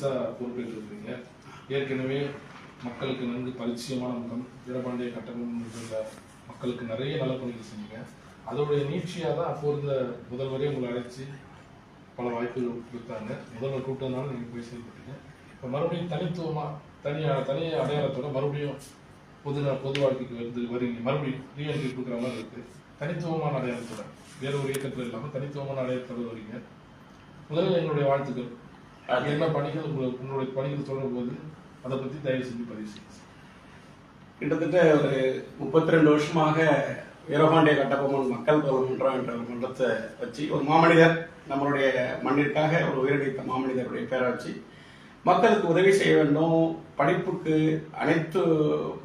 பொறுப்பேற்றிருக்கிறீங்க. ஏற்கனவே மக்களுக்கு நன்கு பரிச்சயமான முகம் வீரபாண்டிய கட்டபொம்மன் மக்களுக்கு நிறைய நல்ல பணிகள் செஞ்சீங்க. அதோடைய நீட்சியாக தான் அப்போ இருந்த முதல்வரே உங்களை அழைச்சி பல வாய்ப்புகள் கொடுத்தாங்க. முதல்வர் கூப்பிட்டதுனால நீங்கள் போய் செயல்பட்டீங்க. இப்போ மறுபடியும் தனி அடையாளத்தோட மறுபடியும் பொது வாழ்க்கைக்கு வரீங்க. மறுபடியும் ரீஎன்ட்ரி கொடுக்குற மாதிரி இருக்குது. தனித்துவமான அடையாளத்தோட வேற ஒரு இயக்கத்தில் இல்லாமல் தனித்துவமான அடையாளத்தோட வரீங்க. முதல்ல எங்களுடைய வாழ்த்துக்கள். என்ன பணிகள் உங்களுடைய பணிகள் தொடரும் போது அதை பற்றி தயவு செஞ்சு பதிவு செய்யுங்க. கிட்டத்தட்ட ஒரு 32 வருஷமாக வீரபாண்டிய கட்டபொம்மன் மக்கள் மன்றம் என்ற ஒரு மன்றத்தை வச்சு ஒரு மாமனிதர் நம்மளுடைய மண்ணிற்காக ஒரு உயிரிழந்த மாமனிதருடைய பேரை வச்சு மக்களுக்கு உதவி செய்ய வேண்டும், படிப்புக்கு அனைத்து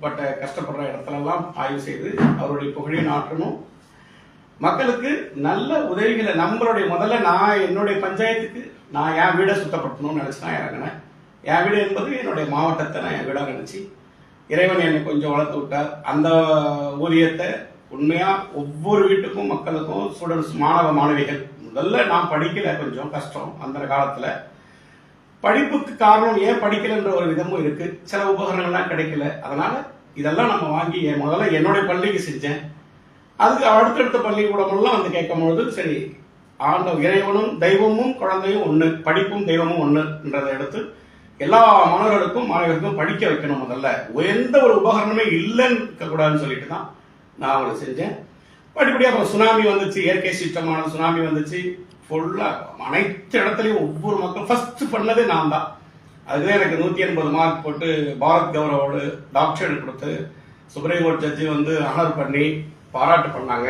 பட்ட கஷ்டப்படுற இடத்துலலாம் ஆய்வு செய்து அவருடைய புகழை நாட்டணும், மக்களுக்கு நல்ல உதவிகளை நம்மளுடைய முதல்ல நான் என்னுடைய பஞ்சாயத்துக்கு நான் என் வீடை சுத்தப்படுத்தணும்னு நினச்சி தான் இறங்கினேன். என் வீடு என்பது என்னுடைய மாவட்டத்தை நான் என் வீடாக நினச்சி இறைவன் என்னை கொஞ்சம் வளர்த்து விட்டார். அந்த ஊதியத்தை உண்மையா ஒவ்வொரு வீட்டுக்கும் மக்களுக்கும் ஸ்டூடெண்ட்ஸ் மாணவிகள் முதல்ல நான் படிக்கல, கொஞ்சம் கஷ்டம் அந்த காலத்துல. படிப்புக்கு காரணம் ஏன் படிக்கலன்ற ஒரு விதமும் இருக்கு. சில உபகரணங்கள்லாம் கிடைக்கல. அதனால இதெல்லாம் நம்ம வாங்கி முதல்ல என்னுடைய பள்ளிக்கு செஞ்சேன். அதுக்கு அடுத்தடுத்த பள்ளிக்கூடமெல்லாம் வந்து கேட்கும்பொழுது சரி இறைவனும் தெய்வமும் குழந்தையும் ஒண்ணு, படிப்பும் தெய்வமும் ஒண்ணுன்றதை எடுத்து எல்லா மாணவர்களுக்கும் மாணவர்களுக்கும் படிக்க வைக்கணும். முதல்ல எந்த ஒரு உபகரணமே இல்லைன்னு இருக்கக்கூடாதுன்னு சொல்லிட்டு தான் நான் அவங்களை செஞ்சேன். படிப்படியாக அப்புறம் சுனாமி வந்துச்சு, இயற்கை சீற்றமான சுனாமி வந்துச்சு. ஃபுல்லா அனைத்து இடத்துலையும் ஒவ்வொரு மக்கள் ஃபர்ஸ்ட் பண்ணதே நான் தான். அதுதான் எனக்கு 180 மார்க் போட்டு பாரத் கௌரவோடு டாக்டரேட் கொடுத்து சுப்ரீம் கோர்ட் ஜட்ஜி வந்து ஆனர் பண்ணி பாராட்டு பண்ணாங்க.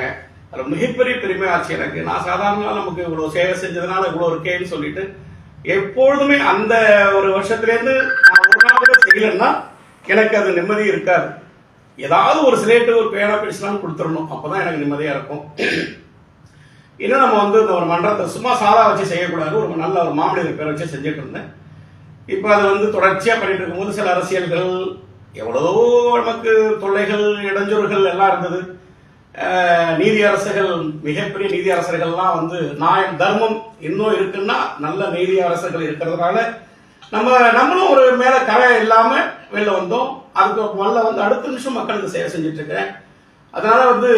அதில் மிகப்பெரிய பெருமை ஆச்சு எனக்கு. நான் சாதாரண நமக்கு இவ்வளோ சேவை செஞ்சதுனால இவ்வளோ இருக்கேன்னு சொல்லிட்டு எப்பொழுதுமே அந்த ஒரு வருஷத்துலேருந்து நான் ஒரு நாள் கூட செய்யலைன்னா எனக்கு அது நிம்மதி இருக்காது. ஏதாவது ஒரு சிலேட்டு ஒரு பேனா பென்சிலான்னு கொடுத்துடணும், அப்போதான் எனக்கு நிம்மதியாக இருக்கும். இன்னும் நம்ம வந்து இந்த ஒரு மன்றத்தை சும்மா சாதா வச்சு செய்யக்கூடாது, ஒரு நல்ல ஒரு மாமனிதர் பேரை வச்சு செஞ்சுட்டு இருந்தேன். இப்போ அது வந்து தொடர்ச்சியாக பண்ணிட்டு இருக்கும்போது சில அரசியல்கள் எவ்வளவோ நமக்கு தொல்லைகள் இடைஞ்சல்கள் எல்லாம் இருந்தது. நீதி அரசுகள் மிகப்பெரிய நீதி அரசர்கள்லாம் வந்து நியாயம் தர்மம் இன்னும் இருக்குன்னா நல்ல நீதி அரசர்கள் இருக்கிறதுனால நம்மளும் ஒரு மேல கரை இல்லாம வெளில வந்தோம். அதுக்கு முதல்ல வந்து அடுத்த நிமிஷம் மக்களுக்கு சேவை செஞ்சுட்டு இருக்கிறேன். அதனால வந்து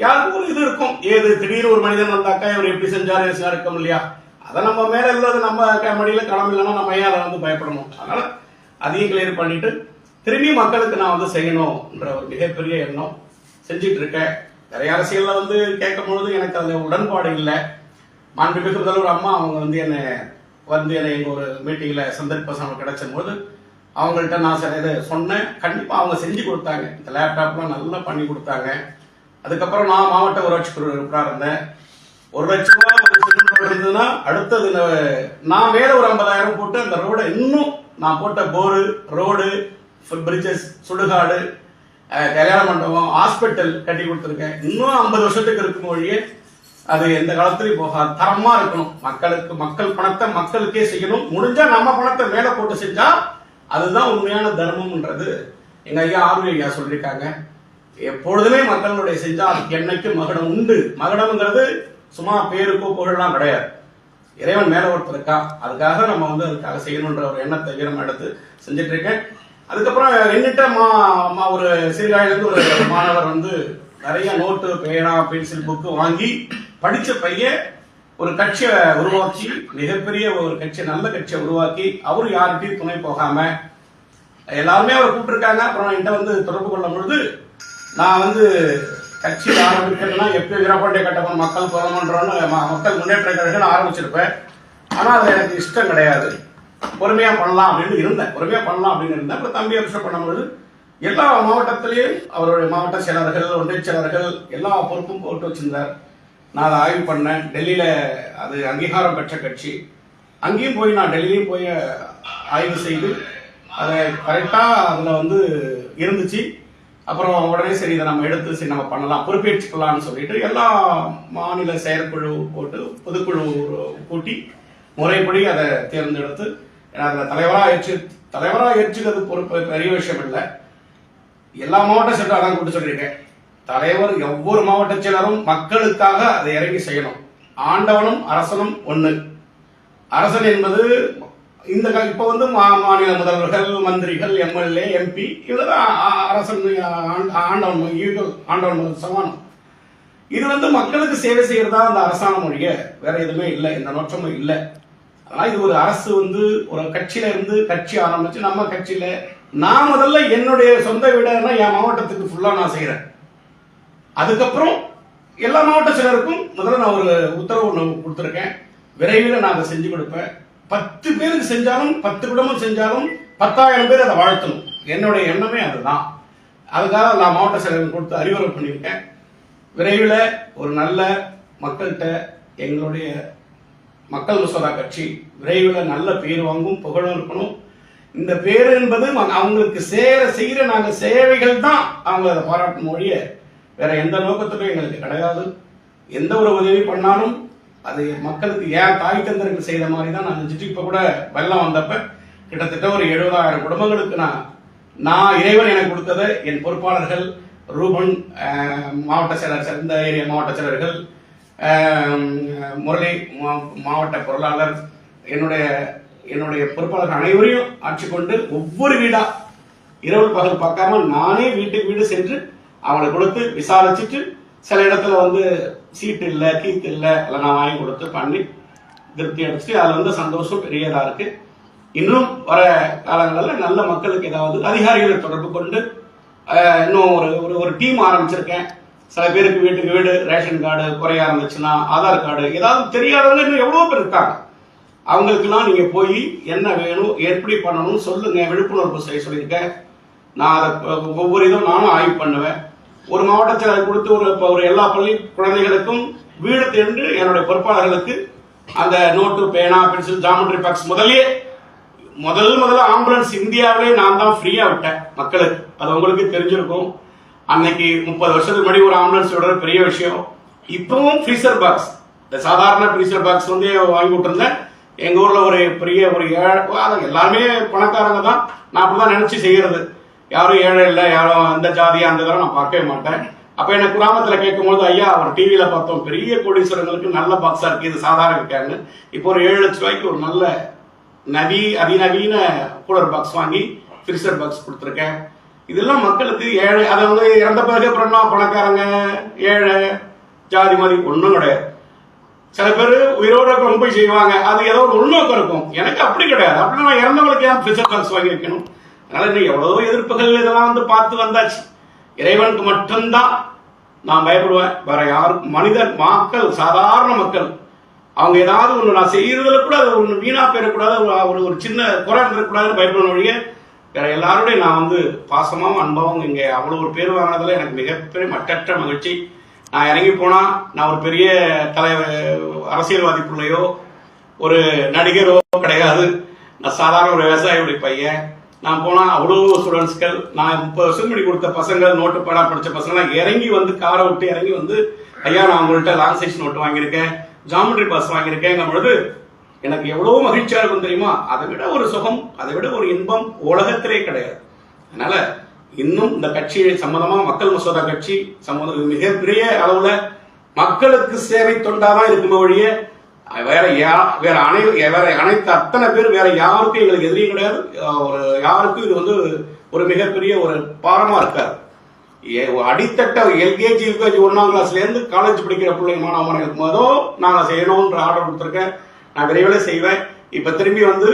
யாருக்கும் ஒரு இது இருக்கும், ஏது திடீர்னு ஒரு மனிதன் வந்தாக்கா இவர் எப்படி செஞ்சாரு இருக்கும் இல்லையா, அதை நம்ம மேல இல்லாத நம்ம மடியில களம் இல்லைன்னா நம்ம ஏன் அதை வந்து பயப்படணும். அதனால அதையும் கிளியர் பண்ணிட்டு திரும்பி மக்களுக்கு நான் வந்து செய்யணும்ன்ற ஒரு மிகப்பெரிய எண்ணம் செஞ்சிட்டு இருக்கேன். நிறைய அரசியல்ல வந்து கேட்கும் பொழுது எனக்கு அதுல உடன்பாடு இல்லை. மாண்புமிகு முதல்வர் அம்மா அவங்க வந்து என்னை எங்க ஒரு மீட்டிங்ல சந்தர்ப்பம் கிடைச்சும் போது அவங்கள்ட்ட நான் சில இதை சொன்னேன். கண்டிப்பா அவங்க செஞ்சு கொடுத்தாங்க. இந்த லேப்டாப்லாம் நல்லா பண்ணி கொடுத்தாங்க. அதுக்கப்புறம் நான் மாவட்ட ஊராட்சி குழு உறுப்பினராக இருந்தேன். 1 லட்சம் ரூபாய் ஒரு சிலிண்டர் இருந்ததுன்னா அடுத்தது நான் மேல ஒரு 50,000 போட்டு அந்த ரோடை இன்னும் நான் போட்ட போரு ரோடு பிரிட்ஜஸ் சுடுகாடு கல்யாண மண்டபம் ஹாஸ்பிட்டல் கட்டி கொடுத்துருக்கேன். இன்னும் 50 வருஷத்துக்கு இருக்கும் மொழியே அது எந்த காலத்திலையும் போகாது. தரமா இருக்கணும். மக்கள் பணத்தை மக்களுக்கே செய்யணும். முடிஞ்சா நம்ம பணத்தை மேல போட்டு செஞ்சா அதுதான் உண்மையான தர்மம்ன்றது எங்க ஐயா ஆர்வி ஐயா சொல்லியிருக்காங்க. எப்பொழுதுமே மக்களுடைய செஞ்சா அதுக்கு என்னைக்கு மகுடம் உண்டு. மகுடம்ங்கிறது சும்மா பேருக்கோ புகழெல்லாம் கிடையாது. இறைவன் மேல ஒருத்தர் இருக்கா, அதுக்காக நம்ம வந்து அதுக்காக செய்யணுன்ற ஒரு எண்ணத்தை வீரம் எடுத்து செஞ்சுட்டு இருக்கேன். அதுக்கப்புறம் என்னிட்ட ஒரு சீர்காழிலிருந்து ஒரு மாணவர் வந்து நிறைய நோட்டு பேனா பென்சில் புக்கு வாங்கி படிச்ச பையன் ஒரு கட்சியை உருவாக்கி மிகப்பெரிய ஒரு கட்சி நல்ல கட்சியை உருவாக்கி அவரு யார்கிட்டையும் துணை போகாம எல்லாருமே அவர் கூப்பிட்டுருக்காங்க. அப்புறம் என்கிட்ட வந்து தொடர்பு கொள்ளும் பொழுது நான் வந்து கட்சி ஆரம்பிக்கிறதுனா எப்பயும் வீரபாண்டிய கட்டபொம்மன் மக்கள் போகணுன்றோன்னு மக்கள் முன்னேற்ற கழகம் ஆரம்பிச்சிருப்பேன். ஆனா அது எனக்கு இஷ்டம் கிடையாது. பொறுமையா பண்ணலாம் அப்படின்னு இருந்தேன். அப்புறம் தம்பி அபிஷேக் பண்ணும்போது எல்லா மாவட்டத்திலையும் அவருடைய மாவட்ட செயலர்கள் ஒன்றிய செயலர்கள் எல்லா பொறுப்பும் போட்டு வச்சிருந்தார். நான் அதை ஆய்வு பண்ணேன். டெல்லியில அது அங்கீகாரம் பெற்ற கட்சி. அங்கேயும் போய் நான் டெல்லியிலையும் போய் ஆய்வு செய்து அதை கரெக்டா அதுல வந்து இருந்துச்சு. அப்புறம் உடனே சரி இதை நம்ம எடுத்து சரி நம்ம பண்ணலாம் பொறுப்பேற்றுக்கலாம்னு சொல்லிட்டு எல்லா மாநில செயற்குழு போட்டு பொதுக்குழு கூட்டி முறைப்படி அதை தேர்ந்தெடுத்து அதில் தலைவராக ஏற்றுக்கிறது பொறுப்பு பெரிய விஷயம் இல்லை. எல்லா மாவட்ட செயலரும் அதான் கூட்டு சொல்லியிருக்கேன். தலைவர் ஒவ்வொரு மாவட்ட செயலரும் மக்களுக்காக அதை இறங்கி செய்யணும். ஆண்டவனும் அரசனும் ஒண்ணு. அரசன் என்பது இப்ப வந்து மாநில முதல்வர்கள், மந்திரிகள், எம்எல்ஏ, எம்பி இதெல்லாம் அரசன் ஆண்டவன் சமானம். இது வந்து மக்களுக்கு சேவை செய்யறதா அந்த அரசாங்க மொழிய, வேற எதுவுமே இல்லை, எந்த நோற்றமும் இல்லை. ஆனா இது ஒரு அரசு வந்து ஒரு கட்சியில இருந்து கட்சி ஆரம்பிச்சு நம்ம கட்சியில நான் முதல்ல என்னுடைய சொந்த வீடுனா என் மாவட்டத்துக்கு ஃபுல்லா நான் செய்யறேன். அதுக்கப்புறம் எல்லா மாவட்ட செயலருக்கும் முதல்ல நான் ஒரு உத்தரவு கொடுத்துருக்கேன். விரைவில் நான் அதை செஞ்சு கொடுப்பேன். 10 பேருக்கு செஞ்சாலும் 10 குடும்பம் செஞ்சாலும் 10,000 பேர் அதை வாழ்த்தணும். என்னுடைய எண்ணமே அதுதான். அதுக்காக நான் மாவட்ட செயலருக்கு கொடுத்து அறிவுரை பண்ணியிருக்கேன். விரைவில் ஒரு நல்ல மக்கள்கிட்ட எங்களுடைய மக்கள் மசோதா கட்சி விரைவில் நல்ல பேர் வாங்கும், புகழும் இருக்கணும். இந்த பேர் என்பது அவங்களுக்கு செய்யற நாங்க சேவைகள் தான் அவங்க அதை பாராட்டும் மொழிய வேற எந்த நோக்கத்திலும் எங்களுக்கு கிடையாது. எந்த ஒரு உதவி பண்ணாலும் அது மக்களுக்கு ஏன் தாய் தந்தர்கள் செய்த மாதிரி தான் நான் நினைச்சிட்டு, இப்ப கூட வெள்ளம் வந்தப்ப கிட்டத்தட்ட ஒரு 70,000 குடும்பங்களுக்கு நான் இறைவன் எனக்கு கொடுத்ததை என் பொறுப்பாளர்கள் ரூபன், மாவட்ட செயலர், இந்த ஏரியா மாவட்ட செயலர்கள், முரளி மாவட்ட பொருளாளர், என்னுடைய பொறுப்பாளர்கள் அனைவரையும் ஆட்சி கொண்டு ஒவ்வொரு வீடா இரவு பகல் பார்க்காம நானே வீட்டுக்கு வீடு சென்று அவங்களை கொடுத்து விசாரிச்சுட்டு, சில இடத்துல வந்து சீட்டு இல்லை, கீத்து இல்லை, அதெல்லாம் நான் வாங்கி கொடுத்து பண்ணி திருப்தி அடிச்சுட்டு அதுல வந்து சந்தோஷம் பெரியதா இருக்கு. இன்னும் வர காலங்களில் நல்ல மக்களுக்கு ஏதாவது அதிகாரிகளை தொடர்பு கொண்டு இன்னும் ஒரு டீம் ஆரம்பிச்சிருக்கேன். சில பேருக்கு வீட்டுக்கு வீடு ரேஷன் கார்டு குறையா இருந்துச்சுன்னா ஆதார் கார்டு ஏதாவது தெரியாதவங்க இன்னும் எவ்வளவு பேர் இருக்காங்க. அவங்களுக்குலாம் நீங்க போய் என்ன வேணும், எப்படி பண்ணணும் சொல்லுங்க, விழிப்புணர்வு செய்ய சொல்லியிருக்கேன். நான் அதை ஒவ்வொரு இதுவும் நானும் ஆய்வு பண்ணுவேன். ஒரு மாவட்டத்தில் கொடுத்து ஒரு எல்லா பள்ளி குழந்தைகளுக்கும் வீடு தேர்ந்து என்னுடைய பொறுப்பாளர்களுக்கு அந்த நோட்டு, பேனா, பென்சில், ஜாமெட்ரி பாக்ஸ் முதல்ல ஆம்புலன்ஸ் இந்தியாவிலே நான் தான் ஃப்ரீயா விட்டேன் மக்களுக்கு. அது உங்களுக்கு தெரிஞ்சிருக்கும். அன்னைக்கு 30 வருஷத்துக்கு முன்னாடி ஒரு ஆம்புலன்ஸ் விடுற பெரிய விஷயம். இப்பவும் ஃப்ரீசர் பாக்ஸ், சாதாரண ஃப்ரீசர் பாக்ஸ் வந்து வாங்கி விட்டுருந்தேன். எங்க ஊர்ல ஒரு பெரிய ஒரு எல்லாருமே பணக்காரங்க தான். நான் அப்படிதான் நினைச்சு செய்யறது. யாரும் ஏழை இல்லை, யாரும் அந்த ஜாதி அந்த இதெல்லாம் நான் பார்க்கவே மாட்டேன். அப்ப எனக்கு கிராமத்துல கேட்கும் போது, ஐயா ஒரு டிவியில பார்த்தோம் பெரிய கோடீஸ்வரங்களுக்கு நல்ல பாக்ஸா இருக்கு, இது சாதாரண இருக்காங்க. இப்போ ஒரு 7 லட்சம் ரூபாய்க்கு ஒரு நல்ல அதிநவீன கூலர் பாக்ஸ் வாங்கி ஃப்ரீசர் பாக்ஸ் கொடுத்துருக்கேன். இதெல்லாம் மக்களுக்கு ஏழை, அதை வந்து இறந்த பிறகு அப்புறம் பணக்காரங்க ஏழை ஜாதி மாதிரி ஒன்றும் கிடையாது. சில பேர் உயிரோட ரொம்ப செய்வாங்க, அது ஏதோ ஒரு உள்நோக்கம் இருக்கும். எனக்கு அப்படி கிடையாது. அப்படின்னா நான் இறந்தவங்களுக்கு ஏன் ஃப்ரீசர் பாக்ஸ் வாங்கி வைக்கணும்? அதனால இன்னும் எவ்வளவோ எதிர்ப்புகள் இதெல்லாம் வந்து பார்த்து வந்தாச்சு. இறைவனுக்கு மட்டும்தான் நான் பயப்படுவேன். வேற யாருக்கும் மக்கள் சாதாரண மக்கள் அவங்க ஏதாவது ஒண்ணு நான் செய்யறதுல கூட அது ஒண்ணு வீணா போயிடக்கூடாது, ஒரு சின்ன குறை இருந்துடக்கூடாதுன்னு பயப்படணும் ஒழிய வேற எல்லாரோடய நான் வந்து பாசமாவும் அன்பாவும் இங்க அவ்வளவு ஒரு பேர் வாங்கினதுல எனக்கு மிகப்பெரிய மட்டற்ற மகிழ்ச்சி. நான் இறங்கி போனா நான் ஒரு பெரிய அரசியல்வாதி பிள்ளையோ ஒரு நடிகரோ கிடையாது. நான் சாதாரண ஒரு விவசாயியுடைய பையன். நான் போனா அவ்வளவு ஸ்டூடெண்ட்ஸ்கள், நான் 30 வருஷம் முடி கொடுத்த பசங்க, நோட்டு படம் படிச்ச பசங்க இறங்கி வந்து காரை விட்டு இறங்கி வந்து, ஐயா நான் உங்கள்கிட்ட லாங் சைஸ் நோட்டு வாங்கியிருக்கேன், ஜாமெட்ரி பாக்ஸ் வாங்கியிருக்கேன் பொழுது எனக்கு எவ்வளவு மகிழ்ச்சியா இருக்கும் தெரியுமா? அதை விட ஒரு சுகம், அதை விட ஒரு இன்பம் உலகத்திலே கிடையாது. அதனால இன்னும் இந்த கட்சி சம்பந்தமா மக்கள் மசோதா கட்சி சம்பந்தம் மிகப்பெரிய அளவுல மக்களுக்கு சேவை தொண்டாதான் இருக்குமே ஒழிய வேற அனைத்து அத்தனை பேர் வேற யாருக்கும் எங்களுக்கு எதிரியும் கிடையாது. யாருக்கும் இது வந்து ஒரு மிகப்பெரிய ஒரு பாரமா இருக்காது. அடித்தட்ட எல்கேஜி யூகேஜி 1ஆம் கிளாஸ்ல இருந்து காலேஜ் படிக்கிற பிள்ளைங்க மாணவர்களுக்கு போதோ நாங்க செய்யணும்ன்ற ஆர்டர் கொடுத்துருக்கேன். நான் விரைவில் செய்வேன். இப்ப திரும்பி வந்து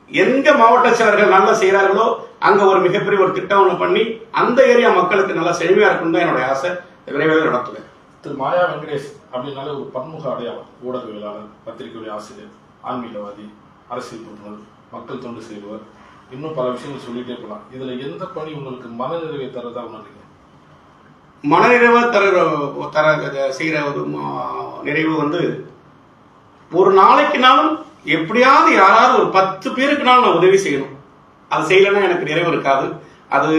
எங்க மாவட்ட செயலர்கள் நல்லா செய்யறார்களோ அங்க ஒரு மிகப்பெரிய ஒரு திட்டம் ஒண்ணு பண்ணி அந்த ஏரியா மக்களுக்கு நல்லா செழுமையா இருக்கும் தான் என்னுடைய ஆசை. விரைவில் நடத்துவேன். திரு மாயா வெங்கடேஷ் அப்படின்னாலே ஒரு பன்முக அடையாளம். ஊடகவியலாளர், பத்திரிகை ஆசிரியர், ஆன்மீகவாதி, அரசியல் உறுப்பினர், மக்கள் தொண்டு செய்வர், இன்னும் பல விஷயங்கள் சொல்லிட்டே போகலாம். இதுல எந்த பணி உங்களுக்கு மனநிறைவை தரதா உணர்றீங்க? மனநிறைவை செய்யற ஒரு நிறைவு வந்து ஒரு நாளைக்குனாலும் எப்படியாவது யாராவது ஒரு 10 பேருக்குனாலும் நான் உதவி செய்யணும். அது செய்யலைன்னா எனக்கு நிறைவு இருக்காது. அது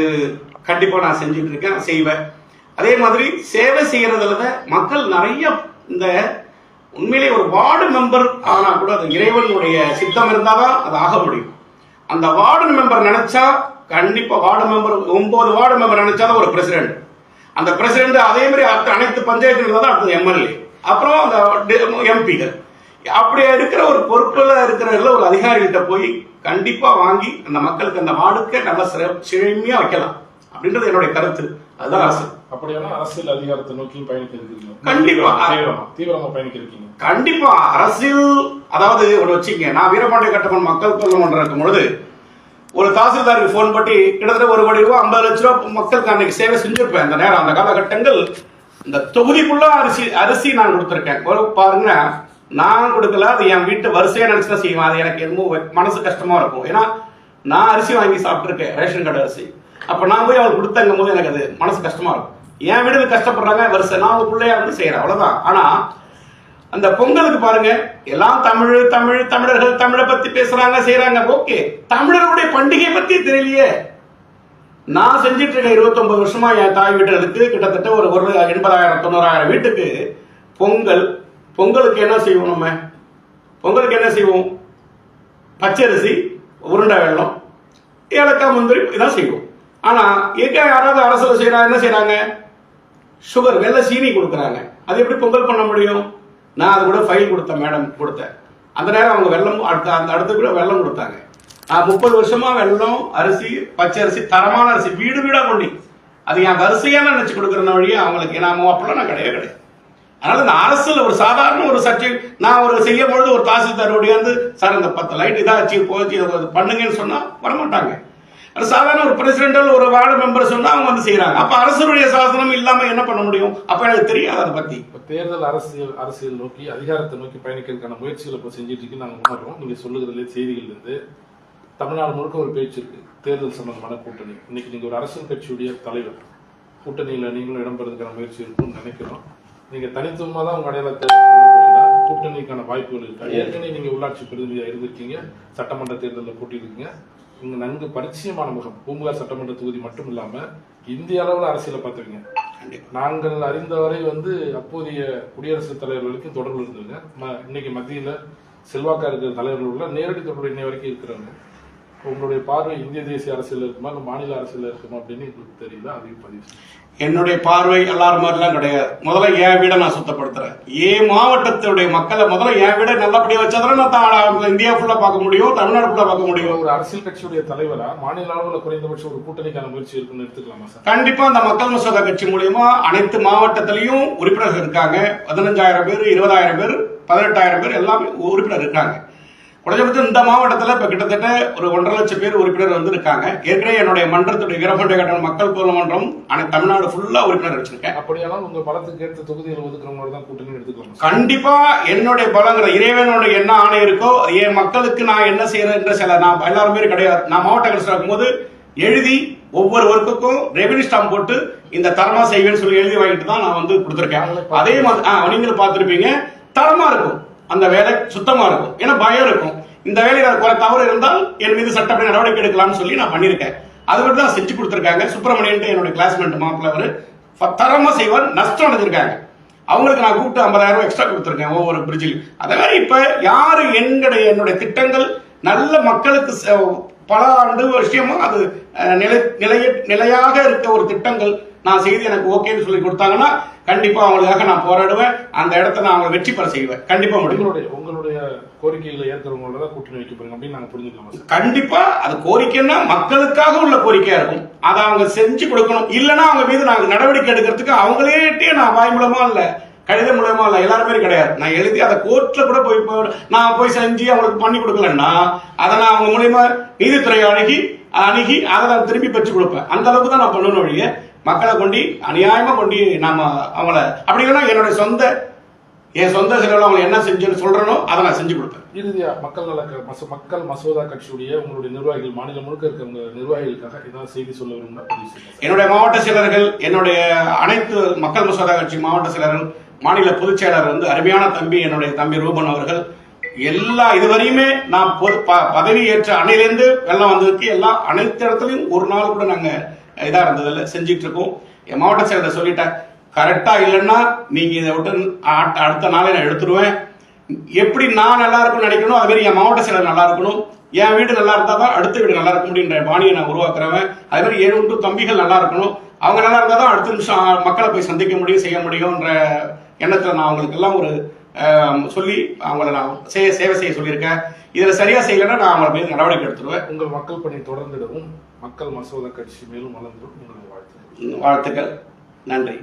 கண்டிப்பா நான் செஞ்சுட்டு இருக்கேன், செய்வேன். அதே மாதிரி சேவை செய்யறதுல மக்கள் நிறைய இந்த உண்மையிலே ஒரு வார்டு மெம்பர் ஆனா கூட அது இறைவனுடைய சித்தம் இருந்தாதான் அது ஆக முடியும். அந்த வார்டு மெம்பர் நினைச்சா கண்டிப்பா வார்டு மெம்பர் 9 வார்டு மெம்பர் நினைச்சாதான் ஒரு பிரசிடென்ட். அந்த பிரசிடென்ட் அதே மாதிரி அனைத்து பஞ்சாயத்து தான் அடுத்தது எம்எல்ஏ, அப்புறம் அந்த எம்பிகள். அப்படி இருக்கிற ஒரு பொறுப்புல இருக்கிற ஒரு அதிகாரிகிட்ட போய் கண்டிப்பா வாங்கி அந்த மக்களுக்கு அந்த வார்டுக்கே நல்ல சிறமையா வைக்கலாம் அப்படின்றது என்னுடைய கருத்து. அதுதான் அரசு. அப்படியான அரசியல் அதிகாரத்தை நோக்கி பயணிக்க இருக்கீங்க. கண்டிப்பா தீவிரமா பயணிக்க இருக்கீங்க. கண்டிப்பா அரசியல். அதாவது ஒரு வச்சுங்க, நான் வீரபாண்டிய கட்டபொம்மன் மக்கள் பல்கலைமன்றம் இருக்கும் பொழுது ஒரு தாசில்தாருக்கு போன் பண்ணி கிட்டத்தட்ட 1 கோடி ரூபாய் 50 லட்சம் ரூபாய் மக்களுக்கு அன்னைக்கு சேவை செஞ்சிருப்பேன். அந்த நேரம் அந்த காலகட்டங்கள் இந்த தொகுதிக்குள்ள அரிசி நான் கொடுத்துருக்கேன். பாருங்க, நான் கொடுக்கல, அது என் வீட்டு வரிசையா நினைச்சுதான் செய்வேன். அது எனக்கு என்னமோ மனசு கஷ்டமா இருக்கும். ஏன்னா நான் அரிசி வாங்கி சாப்பிட்டுருக்கேன், ரேஷன் கார்டு அரிசி. அப்ப நான் போய் அவளுக்கு கொடுத்தங்கும் போது எனக்கு அது மனசு கஷ்டமா இருக்கும். என் வீடுகள் கஷ்டப்படுறாங்க, வரிசை நான் ஒரு பிள்ளையா இருந்து செய்யறேன், அவ்வளவுதான். ஆனா அந்த பொங்கலுக்கு பாருங்க, எல்லாம் தமிழர்கள் தமிழை பத்தி பேசுறாங்க, செய்யறாங்க. ஓகே, தமிழர்களுடைய பண்டிகை பத்தி தெரியலையே. நான் செஞ்சிட்டு இருக்கேன் 29 வருஷமா என் தாய் வீட்டுகளுக்கு கிட்டத்தட்ட ஒரு 80,000 90,000 வீட்டுக்கு பொங்கலுக்கு என்ன செய்வோம்? நம்ம பொங்கலுக்கு என்ன செய்வோம்? பச்சரிசி, உருண்டை வெல்லம், ஏலக்காய், முந்திரி இதான் செய்வோம். ஆனா எங்க யாராவது அரசுல செய்யறாங்க, என்ன செய்யறாங்க? சுகர், வெள்ளை சீனி கொடுக்குறாங்க. அது எப்படி பொங்கல் பண்ண முடியும்? நான் அது கூட ஃபைல் கொடுத்தேன், மேடம் கொடுத்தேன். அந்த நேரம் அவங்க வெள்ளம் அடுத்த கூட வெள்ளம் கொடுத்தாங்க. 30 வருஷமா வெள்ளம், அரிசி, பச்சரிசி, தரமான அரிசி வீடு வீடா கொண்டு அது என் வரிசையா நினைச்சு கொடுக்குற வழியே அவங்களுக்கு நாம அப்பெல்லாம் நான் கிடையாது. அதனால இந்த அரசுல ஒரு சாதாரண ஒரு சர்ச்சை நான் ஒரு செய்யும் பொழுது ஒரு தாசில்தாரோடைய வந்து சார் இந்த 10 லைட் இதாச்சு போச்சு பண்ணுங்கன்னு சொன்னா வரமாட்டாங்க. அது சாதாரண ஒரு பிரசிடென்ட் ஒரு வார்டு மெம்பர் சொன்னா அவங்க வந்து செய்யறாங்க. அப்ப அரசுடைய சாசனம் இல்லாம என்ன பண்ண முடியும்? அப்ப எனக்கு தெரியாது அதை பத்தி. தேர்தல் அரசியல் நோக்கி அதிகாரத்தை நோக்கி பயணிக்கிறதுக்கான முயற்சிகளை இப்போ செஞ்சுட்டு இருக்கு நாங்க உணர்றோம். நீங்க சொல்லுகிறதுல செய்திகள் இருந்து தமிழ்நாடு முழுக்க ஒரு பேச்சு இருக்கு, தேர்தல் சம்பந்தமான கூட்டணி. இன்னைக்கு நீங்க ஒரு அரசியல் கட்சியுடைய தலைவர், கூட்டணியில நீங்களும் இடம்பெறதுக்கான முயற்சி இருக்கும்னு நினைக்கிறோம். நீங்க தனித்துவமா தான் உங்க அடையாளத்தை கூட்டணிக்கான வாய்ப்புகள் இருக்கு. ஏற்கனவே நீங்க உள்ளாட்சி பிரதிநிதியா இருந்திருக்கீங்க, சட்டமன்ற தேர்தலில் போட்டியிருக்கீங்க. இங்க நன்கு பரிச்சயமான முகம். பூம்புகார் சட்டமன்ற தொகுதி மட்டும் இல்லாம இந்திய அளவில் அரசியலை பார்த்துருங்க. நாங்கள் அறிந்தவரை வந்து அப்போதைய குடியரசுத் தலைவர் வரைக்கும் தொடர்பு இருந்ததுங்க. இன்னைக்கு மத்தியில செல்வாக்கா இருக்கிற தலைவர்கள் நேரடி தொடர்பு இன்னை வரைக்கும் இருக்கிறாங்க. உங்களுடைய பார்வை இந்திய தேசிய அரசியல் இருக்குமா, மாநில அரசியல் இருக்குமா அப்படின்னு உங்களுக்கு தெரியல, அதையும் பதிவு. என்னுடைய பார்வை எல்லாரும் மாதிரிலாம் கிடையாது. முதல்ல என் வீடை நான் சுத்தப்படுத்துறேன். என் மாவட்டத்துடைய மக்களை முதல்ல என் வீடை நல்லபடியா வச்சாதான் நான் இந்தியா ஃபுல்லா பார்க்க முடியும், தமிழ்நாடு ஃபுல்லா பார்க்க முடியும். ஒரு அரசியல் கட்சியுடைய தலைவரா மாநில அளவில் குறைந்தபட்சம் ஒரு கூட்டணிக்கான முயற்சி இருக்குன்னு எடுத்துக்கலாமா சார்? கண்டிப்பா அந்த மக்கள் மசோதா கட்சி மூலியமா அனைத்து மாவட்டத்திலையும் உறுப்பினர்கள் இருக்காங்க. 15,000 பேர், 20,000 பேர், 18,000 பேர் எல்லாம் உறுப்பினர் இருக்காங்க. குறைஞ்சபட்சம் இந்த மாவட்டத்தில் இப்ப கிட்டத்தட்ட ஒரு 1.5 லட்சம் பேர் உறுப்பினர் வந்து இருக்காங்க. ஏற்கனவே என்னுடைய மன்றத்துடைய வீரபாண்டிய கட்டபொம்மன் மக்கள் பல்கலைமன்றம் தமிழ்நாடு ஃபுல்லா உறுப்பினர் வச்சிருக்கேன். அப்படியானால் உங்க பலத்துக்கு ஏற்ற தொகுதியில் ஒதுக்குறவங்களோட தான் கூட்டணி எடுத்துக்கலாம். கண்டிப்பா என்னுடைய பலங்கிற இறைவனுடைய என்ன ஆணை இருக்கோ, என் மக்களுக்கு நான் என்ன செய்யறேன் சில நான் எல்லாருமே கிடையாது. நான் மாவட்ட கலெக்டர் இருக்கும்போது எழுதி ஒவ்வொரு ஒர்க்குக்கும் ரெவென்யூ ஸ்டாம்ப் போட்டு இந்த தரமா செய்வேன்னு சொல்லி எழுதி வாங்கிட்டு தான் நான் வந்து கொடுத்துருக்கேன். அதே மாதிரி நீங்களும் பார்த்துருப்பீங்க, தரமா இருக்கும், அந்த வேலை சுத்தமா இருக்கும். ஏன்னா பயம் இருக்கும், இந்த வேலையில குறை தவறு இருந்தால் என் மீது சட்டப்படி நடவடிக்கை எடுக்கலாம்னு சொல்லி நான் பண்ணிருக்கேன். அது மட்டும் தான் செஞ்சு கொடுத்துருக்காங்க. சுப்பிரமணியன் என்னுடைய கிளாஸ்மேட் மாப்பிள்ள அவரு தரமா செய்வார், நஷ்டம் அடைஞ்சிருக்காங்க. அவங்களுக்கு நான் கூப்பிட்டு 50,000 எக்ஸ்ட்ரா கொடுத்துருக்கேன் ஒவ்வொரு பிரிட்ஜில். அதே மாதிரி இப்ப யாரு என்னுடைய திட்டங்கள் நல்ல மக்களுக்கு பல ஆண்டு விஷயமா அது நிலையாக இருக்க ஒரு திட்டங்கள் நான் செய்து எனக்கு ஓகேன்னு சொல்லி கொடுத்தாங்கன்னா கண்டிப்பா அவங்களுக்காக நான் போராடுவேன். அந்த இடத்த நான் அவங்க வெற்றி பெற செய்வேன். கண்டிப்பா முடியும். உங்களுடைய கோரிக்கைகளை ஏற்கிறவங்களோட தான் கூட்டணி வைக்க போறீங்க அப்படின்னு நாங்க புரிஞ்சுக்கலாம். கண்டிப்பா அது கோரிக்கைன்னா மக்களுக்காக உள்ள கோரிக்கையா இருக்கும். அதை அவங்க செஞ்சு கொடுக்கணும். இல்லைன்னா அவங்க மீது நாங்க நடவடிக்கை எடுக்கிறதுக்கு அவங்களே நான் வாய் மூலமா இல்ல, கடிதம் மூலமா இல்ல, எல்லாருமே கிடையாது. நான் எழுதி அதை கோர்ட்ல கூட நான் போய் செஞ்சு அவங்களுக்கு பண்ணி கொடுக்கலன்னா அதை நான் அவங்க மூலியமா நீதித்துறை அணுகி அதை நான் திரும்பி பெற்று கொடுப்பேன். அந்த அளவுக்கு தான் நான் பண்ணணும். வழிய மக்களை கொண்டு அநியாயமா கொண்டு நாம அவங்கள அப்படி இல்லைன்னா என் சொந்த செலவில் அவங்க என்ன செஞ்சுன்னு சொல்றனோ அதை நான் செஞ்சு கொடுப்பேன். இறுதியா மக்கள் மசோதா கட்சியுடைய உங்களுடைய நிர்வாகிகள், மாநிலம் முழுக்க இருக்கிற நிர்வாகிகளுக்காக ஏதாவது செய்தி சொல்ல விரும்பினா என்னுடைய மாவட்ட செயலர்கள், என்னுடைய அனைத்து மக்கள் மசோதா கட்சி மாவட்ட செயலர்கள், மாநில பொதுச் செயலர் வந்து அருமையான தம்பி, என்னுடைய தம்பி ரூபன் அவர்கள் எல்லா இதுவரையுமே நான் பதவி ஏற்ற அன்னையிலேருந்து வெள்ளம் வந்ததுக்கு எல்லாம் அனைத்து இடத்துலையும் ஒரு நாள் கூட நாங்க இதா இருந்ததில்ல செஞ்சிட்டு இருக்கோம். என் மாவட்ட செயலர் சொல்லிட்டேன், கரெக்டா இல்லைன்னா நீங்க இதை விட்டு அடுத்த நாளே நான் எடுத்துருவேன். எப்படி நான் நல்லா இருக்கும்னு நினைக்கணும், அது மாதிரி என் மாவட்ட செயலர் நல்லா இருக்கணும், என் வீடு நல்லா இருந்தா தான் அடுத்த வீடு நல்லா இருக்கும் அப்படின்ற பாணியை நான் உருவாக்குறேன். அதே மாதிரி 7 தம்பிகள் நல்லா இருக்கணும், அவங்க நல்லா இருந்தா தான் அடுத்த நிமிஷம் மக்களை போய் சந்திக்க முடியும், செய்ய முடியும்ன்ற எண்ணத்துல நான் அவங்களுக்கு எல்லாம் ஒரு சொல்லி அவங்கள நான் சேவை செய்ய சொல்லியிருக்கேன். இதில் சரியா செய்யலைன்னா நான் அவங்கள மீது நடவடிக்கை எடுத்துருவேன். உங்கள் மக்கள் பணி தொடர்ந்திடவும் மக்கள் மசோதா கட்சி மேலும் வளர்ந்துடும். உங்களுடைய வாழ்த்துக்கள். நன்றி.